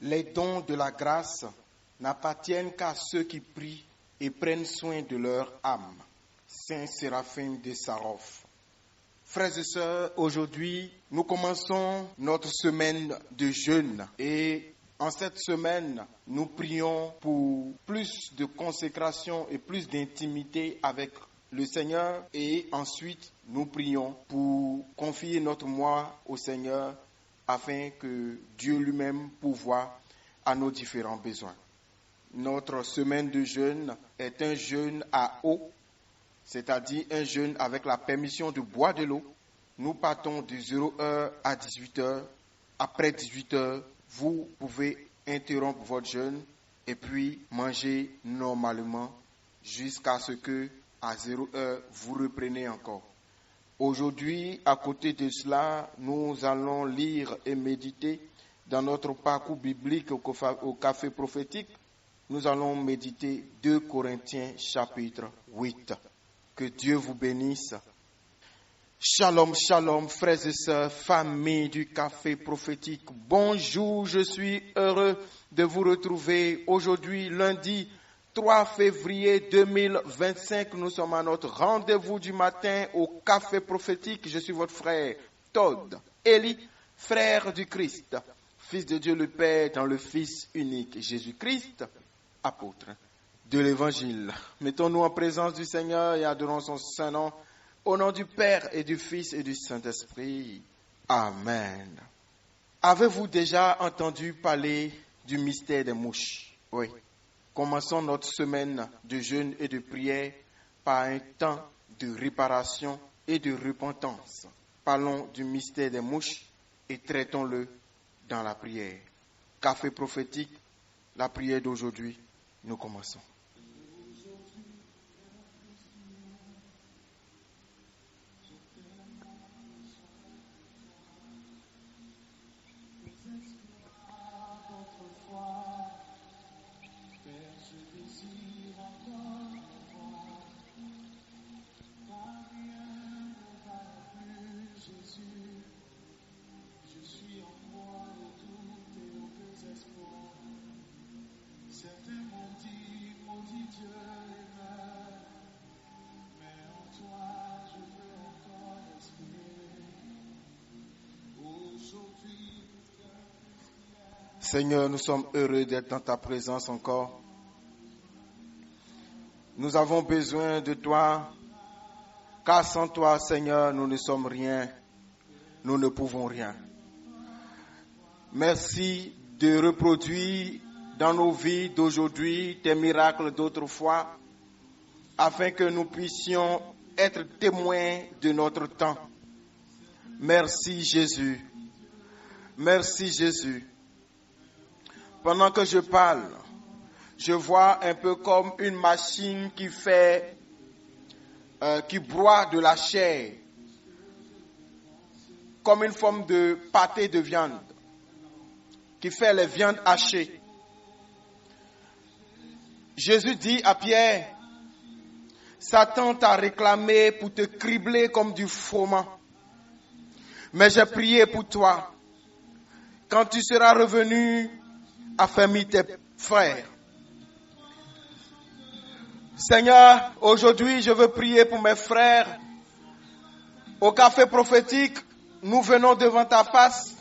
Les dons de la grâce n'appartiennent qu'à ceux qui prient et prennent soin de leur âme. Saint Séraphine de Sarov. Frères et sœurs, aujourd'hui, nous commençons notre semaine de jeûne et en cette semaine, nous prions pour plus de consécration et plus d'intimité avec le Seigneur et ensuite, nous prions pour confier notre mois au Seigneur afin que Dieu lui-même pourvoie à nos différents besoins. Notre semaine de jeûne est un jeûne à eau, c'est-à-dire un jeûne avec la permission de boire de l'eau. Nous partons de 0h à 18h. Après 18h, vous pouvez interrompre votre jeûne et puis manger normalement jusqu'à ce que à 0h, vous reprenez encore. Aujourd'hui, à côté de cela, nous allons lire et méditer dans notre parcours biblique au café prophétique. Nous allons méditer 2 Corinthiens chapitre 8. Que Dieu vous bénisse. Shalom, shalom, frères et sœurs, famille du café prophétique. Bonjour, je suis heureux de vous retrouver aujourd'hui, lundi 3 février 2025. Nous sommes à notre rendez-vous du matin au café prophétique. Je suis votre frère Todd Eli, frère du Christ, fils de Dieu le Père dans le Fils unique Jésus-Christ, apôtre de l'Évangile. Mettons-nous en présence du Seigneur et adorons son saint nom. Au nom du Père et du Fils et du Saint-Esprit. Amen. Avez-vous déjà entendu parler du mystère des mouches? Oui. Commençons notre semaine de jeûne et de prière par un temps de réparation et de repentance. Parlons du mystère des mouches et traitons-le dans la prière. Café prophétique, la prière d'aujourd'hui, nous commençons. Seigneur, nous sommes heureux d'être dans ta présence encore. Nous avons besoin de toi, car sans toi, Seigneur, nous ne sommes rien, nous ne pouvons rien. Merci de reproduire dans nos vies d'aujourd'hui tes miracles d'autrefois, afin que nous puissions être témoins de notre temps. Merci Jésus. Merci Jésus. Pendant que je parle, je vois un peu comme une machine qui broie de la chair, comme une forme de pâté de viande, qui fait les viandes hachées. Jésus dit à Pierre, Satan t'a réclamé pour te cribler comme du froment, mais j'ai prié pour toi. Quand tu seras revenu, affermis tes frères. Seigneur, aujourd'hui, je veux prier pour mes frères. Au café prophétique, nous venons devant ta face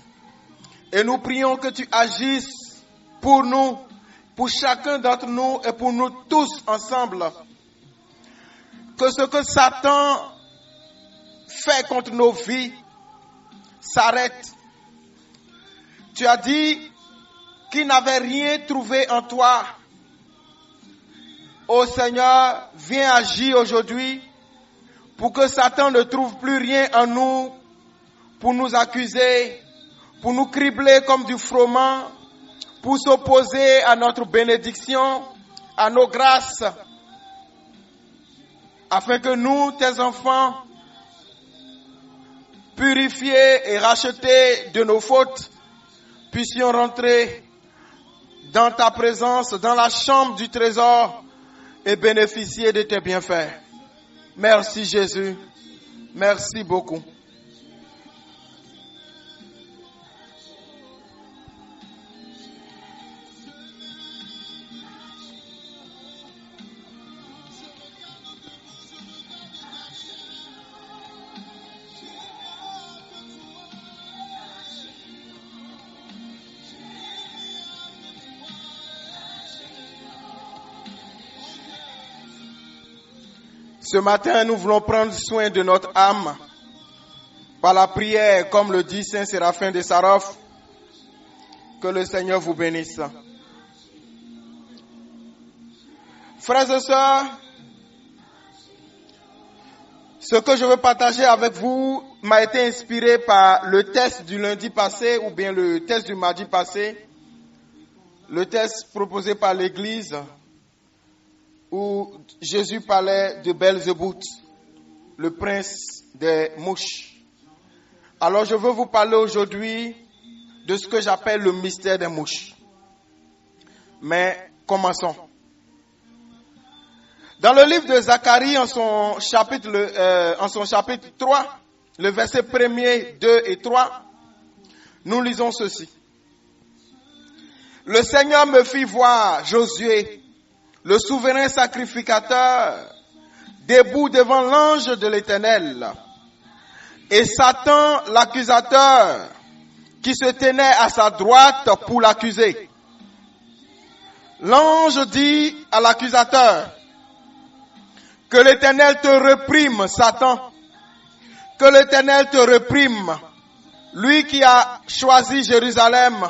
et nous prions que tu agisses pour nous, pour chacun d'entre nous et pour nous tous ensemble. Que ce que Satan fait contre nos vies s'arrête. Tu as dit qu'il n'avait rien trouvé en toi. Ô Seigneur, viens agir aujourd'hui pour que Satan ne trouve plus rien en nous pour nous accuser, pour nous cribler comme du froment, pour s'opposer à notre bénédiction, à nos grâces, afin que nous, tes enfants, purifiés et rachetés de nos fautes, puissions rentrer dans ta présence, dans la chambre du trésor et bénéficier de tes bienfaits. Merci Jésus. Merci beaucoup. Ce matin, nous voulons prendre soin de notre âme par la prière, comme le dit Saint Séraphin de Sarov. Que le Seigneur vous bénisse. Frères et sœurs, ce que je veux partager avec vous m'a été inspiré par le test du lundi passé ou bien le test du mardi passé, le test proposé par l'Église où Jésus parlait de Belzébuth, le prince des mouches. Alors je veux vous parler aujourd'hui de ce que j'appelle le mystère des mouches. Mais commençons. Dans le livre de Zacharie, en son chapitre 3, le verset 1er, 2 et 3, nous lisons ceci. Le Seigneur me fit voir Josué, le souverain sacrificateur, debout devant l'ange de l'Éternel, et Satan, l'accusateur, qui se tenait à sa droite pour l'accuser. L'ange dit à l'accusateur, que l'Éternel te réprime, Satan, que l'Éternel te réprime, lui qui a choisi Jérusalem.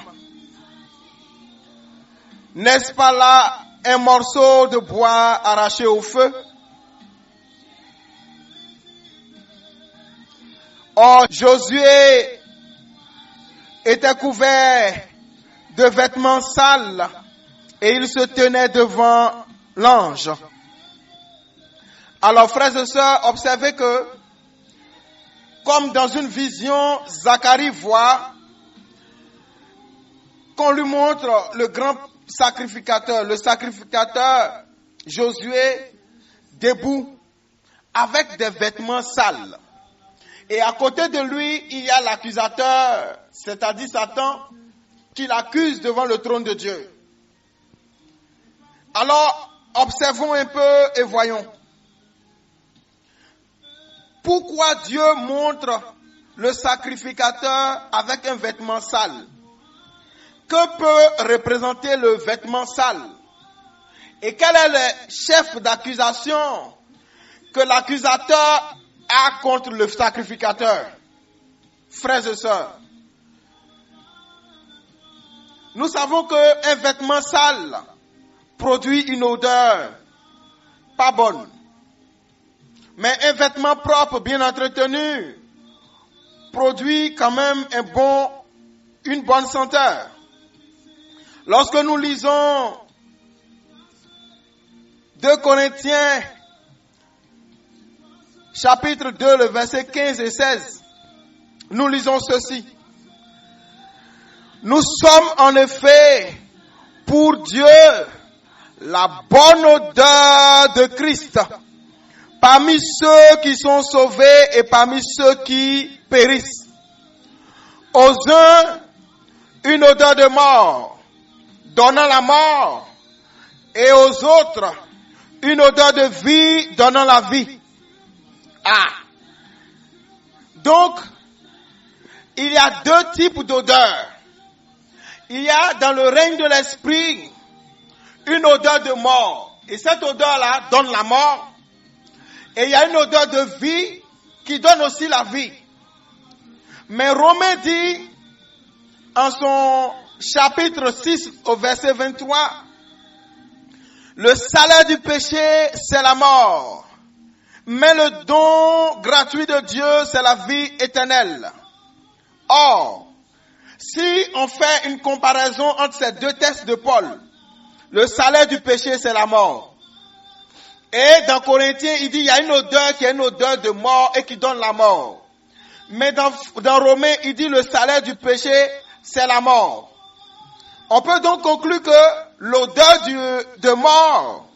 N'est-ce pas là un morceau de bois arraché au feu? Or, Josué était couvert de vêtements sales et il se tenait devant l'ange. Alors, frères et sœurs, observez que, comme dans une vision, Zacharie voit qu'on lui montre le grand sacrificateur, le sacrificateur Josué, debout, avec des vêtements sales. Et à côté de lui, il y a l'accusateur, c'est-à-dire Satan, qui l'accuse devant le trône de Dieu. Alors, observons un peu et voyons. Pourquoi Dieu montre le sacrificateur avec un vêtement sale? Que peut représenter le vêtement sale? Et quel est le chef d'accusation que l'accusateur a contre le sacrificateur? Frères et sœurs, nous savons qu'un vêtement sale produit une odeur pas bonne. Mais un vêtement propre, bien entretenu, produit quand même une bonne senteur. Lorsque nous lisons 2 Corinthiens, chapitre 2, le verset 15 et 16, nous lisons ceci. Nous sommes en effet pour Dieu la bonne odeur de Christ parmi ceux qui sont sauvés et parmi ceux qui périssent. Aux uns, une odeur de mort, donnant la mort, et aux autres, une odeur de vie, donnant la vie. Donc, il y a 2 types d'odeurs. Il y a dans le règne de l'esprit une odeur de mort. Et cette odeur-là donne la mort. Et il y a une odeur de vie qui donne aussi la vie. Mais Romains dit, en son chapitre 6 au verset 23, le salaire du péché, c'est la mort. Mais le don gratuit de Dieu, c'est la vie éternelle. Or, si on fait une comparaison entre ces 2 textes de Paul, le salaire du péché, c'est la mort. Et dans Corinthiens, il dit, il y a une odeur qui est une odeur de mort et qui donne la mort. Mais dans Romains, il dit, le salaire du péché, c'est la mort. On peut donc conclure que l'odeur de mort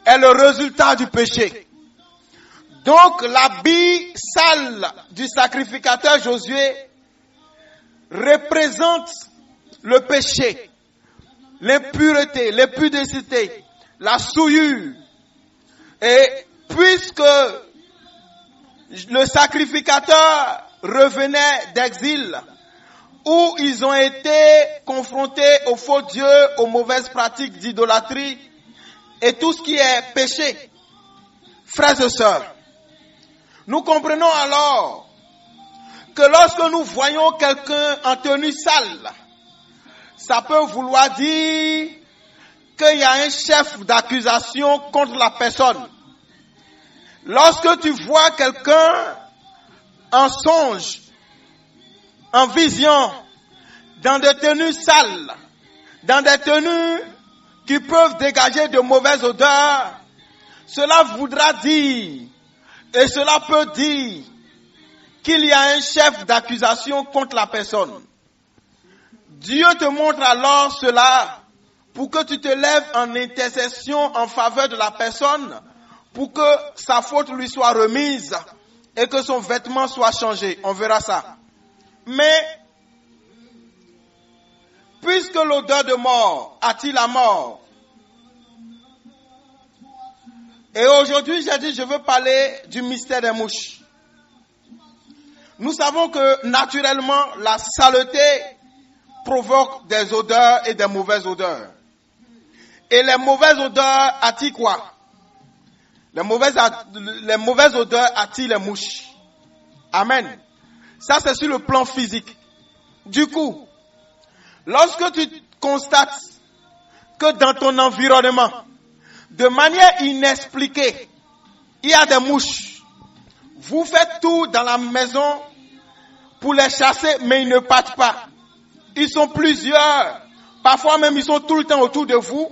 est le résultat du péché. Donc, l'habit sale du sacrificateur Josué représente le péché, l'impureté, l'impudicité, la souillure. Et puisque le sacrificateur revenait d'exil, où ils ont été confrontés aux faux dieux, aux mauvaises pratiques d'idolâtrie et tout ce qui est péché, Frères et sœurs, nous comprenons alors que lorsque nous voyons quelqu'un en tenue sale, ça peut vouloir dire qu'il y a un chef d'accusation contre la personne. Lorsque tu vois quelqu'un en songe, en vision, dans des tenues sales, dans des tenues qui peuvent dégager de mauvaises odeurs, cela voudra dire, et cela peut dire, qu'il y a un chef d'accusation contre la personne. Dieu te montre alors cela pour que tu te lèves en intercession en faveur de la personne, pour que sa faute lui soit remise et que son vêtement soit changé. On verra ça. Mais, puisque l'odeur de mort attire la mort, et aujourd'hui j'ai dit je veux parler du mystère des mouches. Nous savons que naturellement la saleté provoque des odeurs et des mauvaises odeurs. Et les mauvaises odeurs attirent quoi? Les mauvaises odeurs attirent les mouches. Amen. Ça c'est sur le plan physique. Du coup, lorsque tu constates que dans ton environnement, de manière inexpliquée, il y a des mouches, vous faites tout dans la maison pour les chasser, mais ils ne partent pas. Ils sont plusieurs. Parfois même, ils sont tout le temps autour de vous.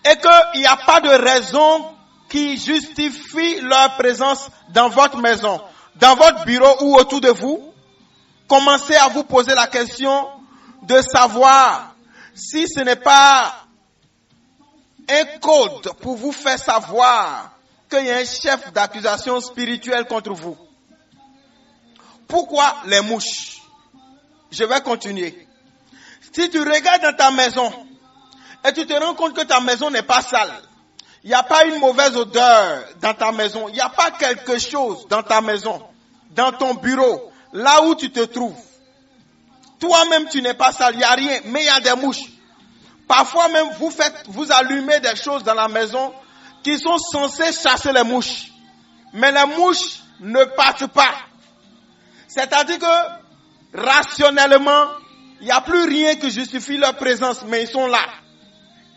Et qu'il n'y a pas de raison qui justifie leur présence dans votre maison, dans votre bureau ou autour de vous. Commencez à vous poser la question de savoir si ce n'est pas un code pour vous faire savoir qu'il y a un chef d'accusation spirituelle contre vous. Pourquoi les mouches? Je vais continuer. Si tu regardes dans ta maison et tu te rends compte que ta maison n'est pas sale, il n'y a pas une mauvaise odeur dans ta maison, il n'y a pas quelque chose dans ta maison, dans ton bureau, là où tu te trouves. Toi-même tu n'es pas sale, il n'y a rien, mais il y a des mouches. Parfois même vous allumez des choses dans la maison qui sont censées chasser les mouches. Mais les mouches ne partent pas. C'est-à-dire que rationnellement, il n'y a plus rien qui justifie leur présence, mais ils sont là.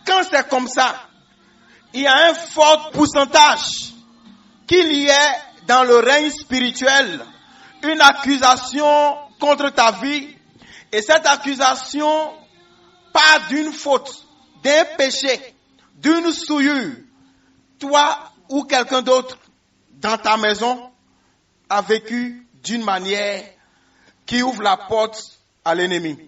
Quand c'est comme ça, il y a un fort pourcentage qu'il y ait dans le règne spirituel une accusation contre ta vie. Et cette accusation part d'une faute, d'un péché, d'une souillure. Toi ou quelqu'un d'autre dans ta maison a vécu d'une manière qui ouvre la porte à l'ennemi.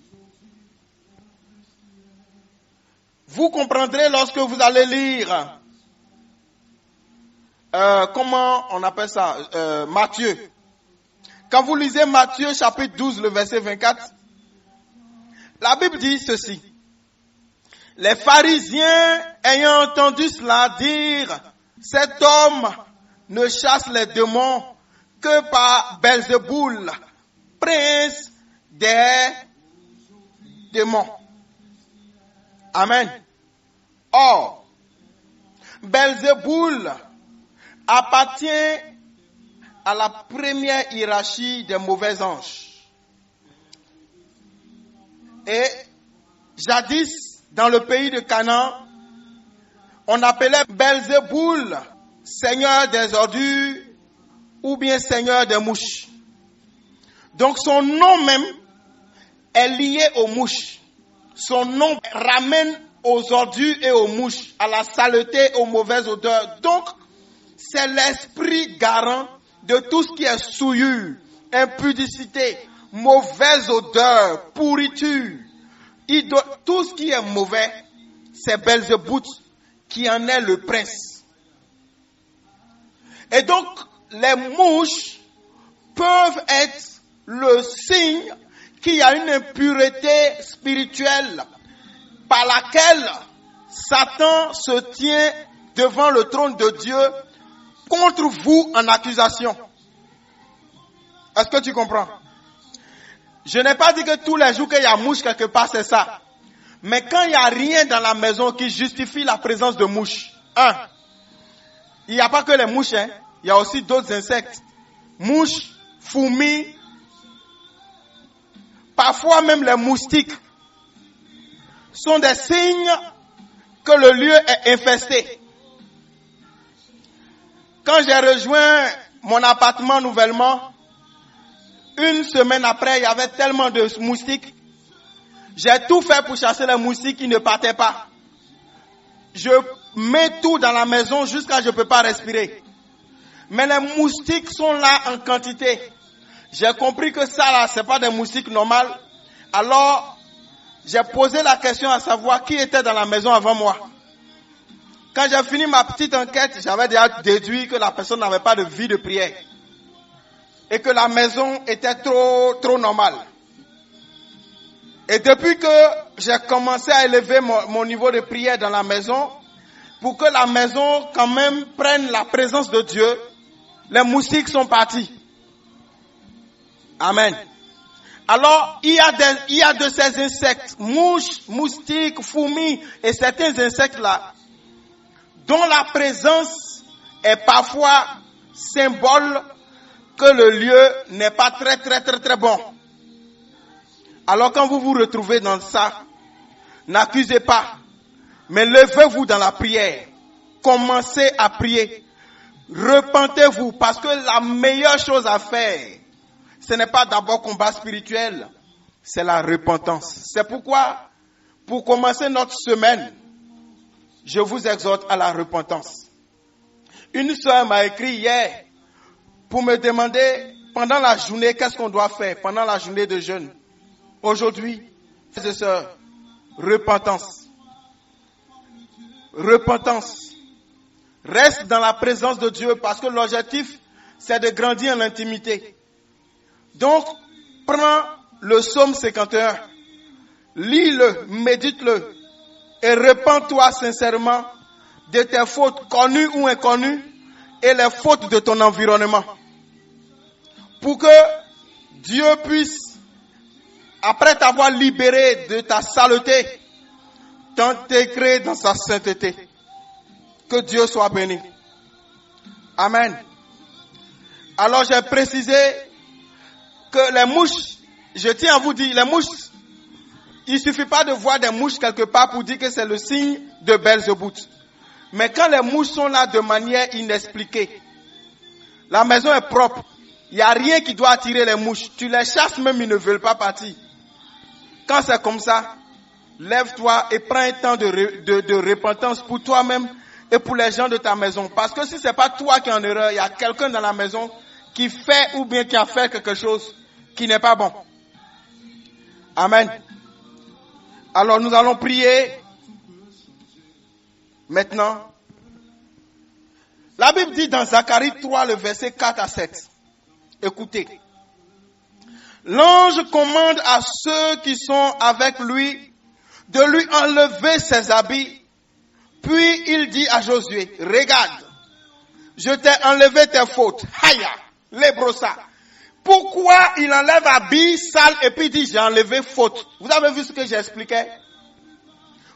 Vous comprendrez lorsque vous allez lire, comment on appelle ça, Matthieu. Quand vous lisez Matthieu chapitre 12, le verset 24, la Bible dit ceci. Les pharisiens ayant entendu cela dire, cet homme ne chasse les démons que par Belzéboul, prince des démons. Amen. Or, Belzéboul appartient à la première hiérarchie des mauvais anges. Et jadis, dans le pays de Canaan, on appelait Belzéboul seigneur des ordures ou bien seigneur des mouches. Donc son nom même est lié aux mouches. Son nom ramène aux ordures et aux mouches, à la saleté, aux mauvaises odeurs. Donc, c'est l'esprit garant de tout ce qui est souillure, impudicité, mauvaise odeur, pourriture. Tout ce qui est mauvais, c'est Belzébout qui en est le prince. Et donc, les mouches peuvent être le signe qu'il y a une impureté spirituelle par laquelle Satan se tient devant le trône de Dieu contre vous en accusation. Est-ce que tu comprends? Je n'ai pas dit que tous les jours qu'il y a mouche quelque part, c'est ça. Mais quand il n'y a rien dans la maison qui justifie la présence de mouches, Il n'y a pas que les mouches, hein. Il y a aussi d'autres insectes. Mouches, fourmis, parfois même les moustiques sont des signes que le lieu est infesté. Quand j'ai rejoint mon appartement nouvellement, une semaine après, il y avait tellement de moustiques. J'ai tout fait pour chasser les moustiques qui ne partaient pas. Je mets tout dans la maison jusqu'à ce que je ne peux pas respirer. Mais les moustiques sont là en quantité. J'ai compris que ça là, c'est pas des moustiques normales. Alors, j'ai posé la question à savoir qui était dans la maison avant moi. Quand j'ai fini ma petite enquête, j'avais déjà déduit que la personne n'avait pas de vie de prière. Et que la maison était trop normale. Et depuis que j'ai commencé à élever mon niveau de prière dans la maison, pour que la maison quand même prenne la présence de Dieu, les moustiques sont partis. Amen. Alors, il y a de ces insectes, mouches, moustiques, fourmis et certains insectes-là, dont la présence est parfois symbole que le lieu n'est pas très bon. Alors quand vous vous retrouvez dans ça, n'accusez pas, mais levez-vous dans la prière. Commencez à prier. Repentez-vous, parce que la meilleure chose à faire, ce n'est pas d'abord combat spirituel, c'est la repentance. C'est pourquoi, pour commencer notre semaine, je vous exhorte à la repentance. Une sœur m'a écrit hier pour me demander, pendant la journée, qu'est-ce qu'on doit faire, pendant la journée de jeûne. Aujourd'hui, frères et sœurs, repentance. Repentance. Reste dans la présence de Dieu parce que l'objectif, c'est de grandir en intimité. Donc, prends le psaume 51, lis-le, médite-le et repens-toi sincèrement de tes fautes connues ou inconnues et les fautes de ton environnement. Pour que Dieu puisse, après t'avoir libéré de ta saleté, t'intégrer dans sa sainteté. Que Dieu soit béni. Amen. Alors j'ai précisé que les mouches, je tiens à vous dire, les mouches, il ne suffit pas de voir des mouches quelque part pour dire que c'est le signe de Belzébuth. Mais quand les mouches sont là de manière inexpliquée, la maison est propre, il n'y a rien qui doit attirer les mouches. Tu les chasses même, ils ne veulent pas partir. Quand c'est comme ça, lève-toi et prends un temps de repentance pour toi-même et pour les gens de ta maison. Parce que si ce n'est pas toi qui es en erreur, il y a quelqu'un dans la maison qui fait ou bien qui a fait quelque chose qui n'est pas bon. Amen. Alors nous allons prier maintenant. La Bible dit dans Zacharie 3, le verset 4 à 7. Écoutez. L'ange commande à ceux qui sont avec lui de lui enlever ses habits. Puis il dit à Josué, regarde, je t'ai enlevé tes fautes. Haya, les brossas. Pourquoi il enlève habits sales et puis dit j'ai enlevé fautes? Vous avez vu ce que j'expliquais?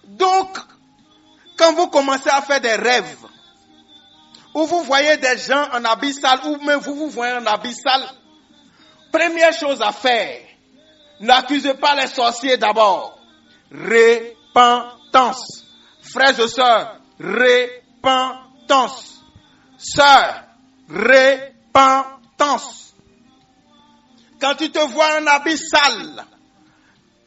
Donc, quand vous commencez à faire des rêves, où vous voyez des gens en habits sales, ou même vous voyez en habits sales, première chose à faire, n'accusez pas les sorciers d'abord. Repentance. Frères et sœurs, repentance. Sœurs, repentance. Quand tu te vois en habit sale,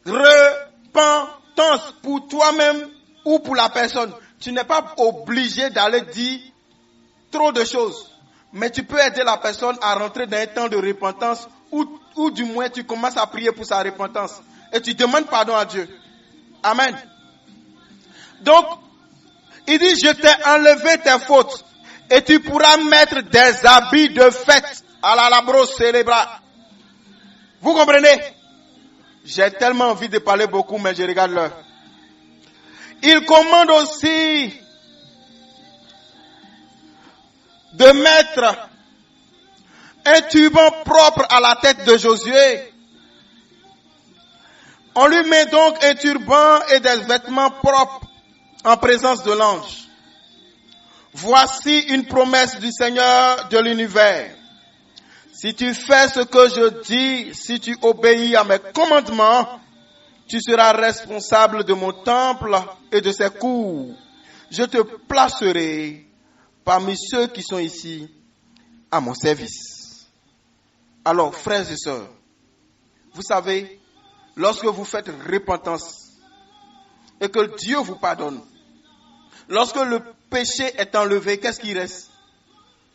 repentance pour toi-même ou pour la personne. Tu n'es pas obligé d'aller dire trop de choses. Mais tu peux aider la personne à rentrer dans un temps de repentance ou du moins tu commences à prier pour sa repentance. Et tu demandes pardon à Dieu. Amen. Donc, il dit, je t'ai enlevé tes fautes et tu pourras mettre des habits de fête à la labrosse cérébrale. Vous comprenez? J'ai tellement envie de parler beaucoup, mais je regarde l'heure. Il commande aussi de mettre un turban propre à la tête de Josué. On lui met donc un turban et des vêtements propres en présence de l'ange. Voici une promesse du Seigneur de l'univers. Si tu fais ce que je dis, si tu obéis à mes commandements, tu seras responsable de mon temple et de ses cours. Je te placerai parmi ceux qui sont ici à mon service. Alors, frères et sœurs, vous savez, lorsque vous faites repentance et que Dieu vous pardonne, lorsque le péché est enlevé, qu'est-ce qui reste?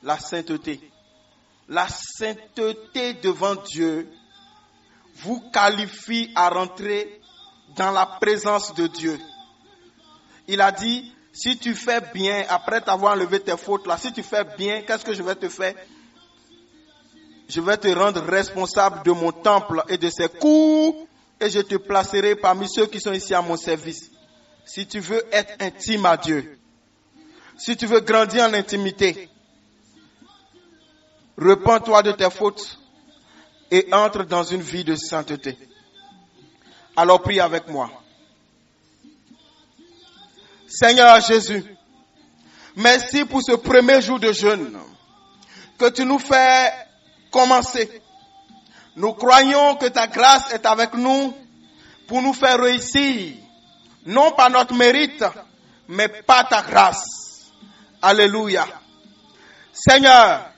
La sainteté. La sainteté devant Dieu vous qualifie à rentrer dans la présence de Dieu. Il a dit, si tu fais bien, après t'avoir enlevé tes fautes là, si tu fais bien, qu'est-ce que je vais te faire? Je vais te rendre responsable de mon temple et de ses cours, et je te placerai parmi ceux qui sont ici à mon service. Si tu veux être intime à Dieu, si tu veux grandir en intimité, repens-toi de tes fautes et entre dans une vie de sainteté. Alors prie avec moi. Seigneur Jésus, merci pour ce premier jour de jeûne que tu nous fais commencer. Nous croyons que ta grâce est avec nous pour nous faire réussir, non par notre mérite, mais par ta grâce. Alléluia. Seigneur,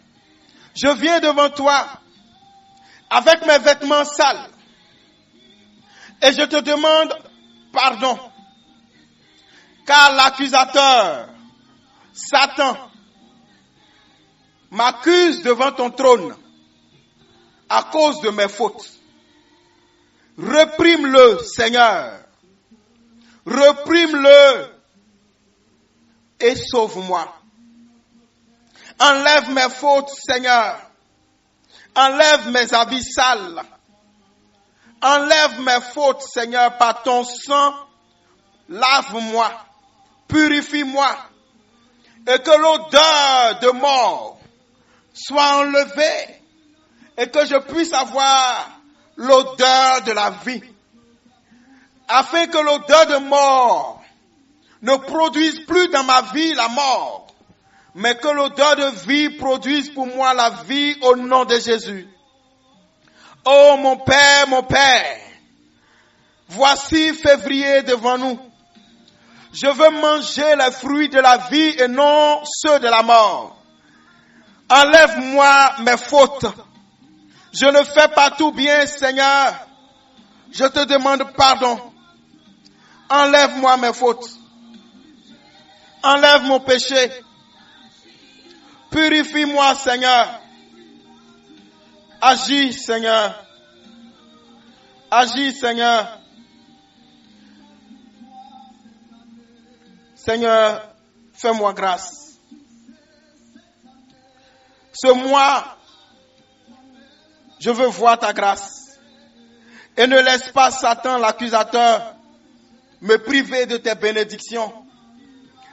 je viens devant toi avec mes vêtements sales et je te demande pardon, car l'accusateur, Satan, m'accuse devant ton trône à cause de mes fautes. Réprime-le, Seigneur. Réprime-le et sauve-moi. Enlève mes fautes, Seigneur. Enlève mes habits sales. Enlève mes fautes, Seigneur, par ton sang. Lave-moi. Purifie-moi. Et que l'odeur de mort soit enlevée. Et que je puisse avoir l'odeur de la vie. Afin que l'odeur de mort ne produise plus dans ma vie la mort, mais que l'odeur de vie produise pour moi la vie au nom de Jésus. Oh mon Père, voici février devant nous. Je veux manger les fruits de la vie et non ceux de la mort. Enlève-moi mes fautes. Je ne fais pas tout bien, Seigneur. Je te demande pardon. Enlève-moi mes fautes. Enlève mon péché. Purifie-moi, Seigneur. Agis, Seigneur. Agis, Seigneur. Seigneur, fais-moi grâce. Ce mois, je veux voir ta grâce. Et ne laisse pas Satan, l'accusateur, me priver de tes bénédictions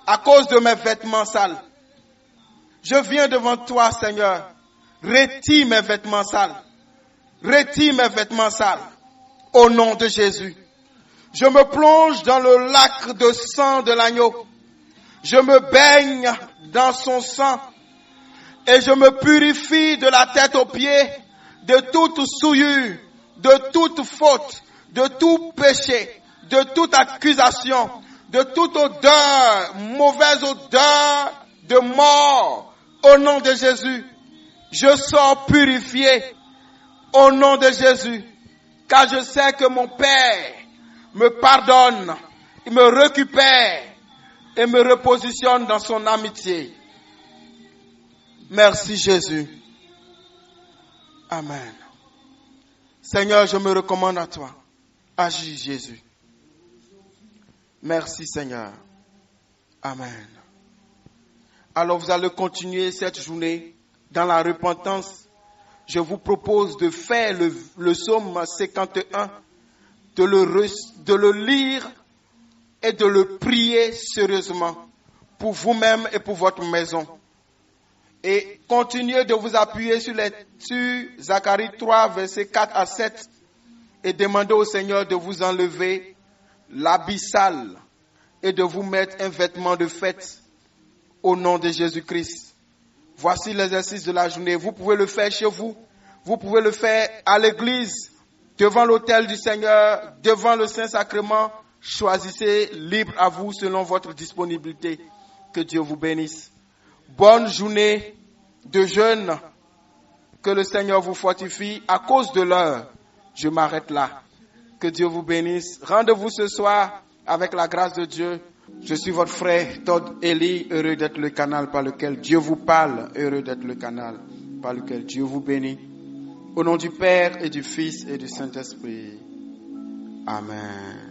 à cause de mes vêtements sales. Je viens devant toi, Seigneur. Retire mes vêtements sales. Retire mes vêtements sales. Au nom de Jésus. Je me plonge dans le lac de sang de l'agneau. Je me baigne dans son sang. Et je me purifie de la tête aux pieds de toute souillure, de toute faute, de tout péché, de toute accusation, de toute odeur, mauvaise odeur de mort. Au nom de Jésus, je sors purifié. Au nom de Jésus, car je sais que mon Père me pardonne, il me récupère et me repositionne dans son amitié. Merci Jésus. Amen. Seigneur, je me recommande à toi. Agis Jésus. Merci Seigneur. Amen. Alors vous allez continuer cette journée dans la repentance. Je vous propose de faire le psaume 51, de le lire et de le prier sérieusement pour vous-même et pour votre maison. Et continuez de vous appuyer sur Zacharie 3, versets 4 à 7 et demandez au Seigneur de vous enlever l'habit sale et de vous mettre un vêtement de fête au nom de Jésus-Christ. Voici l'exercice de la journée. Vous pouvez le faire chez vous. Vous pouvez le faire à l'église, devant l'autel du Seigneur, devant le Saint-Sacrement. Choisissez, libre à vous selon votre disponibilité. Que Dieu vous bénisse. Bonne journée de jeûne. Que le Seigneur vous fortifie. À cause de l'heure, je m'arrête là. Que Dieu vous bénisse. Rendez-vous ce soir avec la grâce de Dieu. Je suis votre frère Todd Eli, heureux d'être le canal par lequel Dieu vous parle, heureux d'être le canal par lequel Dieu vous bénit. Au nom du Père et du Fils et du Saint-Esprit. Amen.